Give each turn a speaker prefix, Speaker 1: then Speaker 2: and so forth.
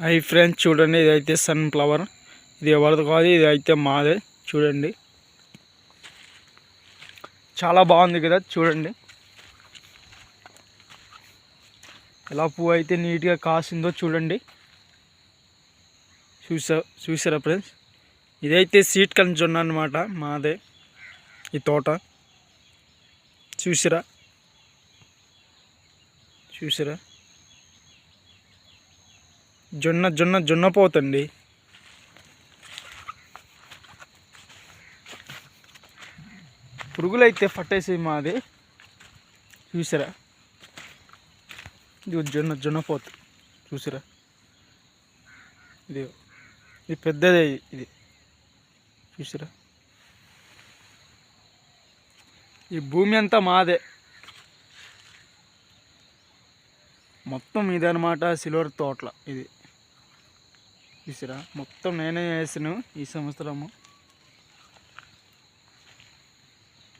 Speaker 1: Hi friends, చూడండి, ఇదైతే sunflower. ఇది ఎవరిది కాదు, ఇది అయితే మాదే. చూడండి, చాలా బాగుంది కదా. చూడండి ఎలా పువ్వు అయితే నీట్గా కాసిందో చూడండి. చూసారా ఫ్రెండ్స్? ఇదైతే సీట్ కలిసి జొన్న అనమాట, మాదే ఈ తోట. చూసారా జొన్న పోతండి. పురుగులు అయితే పట్టేసి మాది. చూసారా? ఇది జొన్న పోత. చూసారా? ఇది పెద్దదే. ఇది చూసారా? ఈ భూమి అంతా మాదే మొత్తం. ఇది అనమాట సిల్వర్ తోటల. ఇది చూసారా? మొత్తం నేనే వేసాను ఈ సంవత్సరము.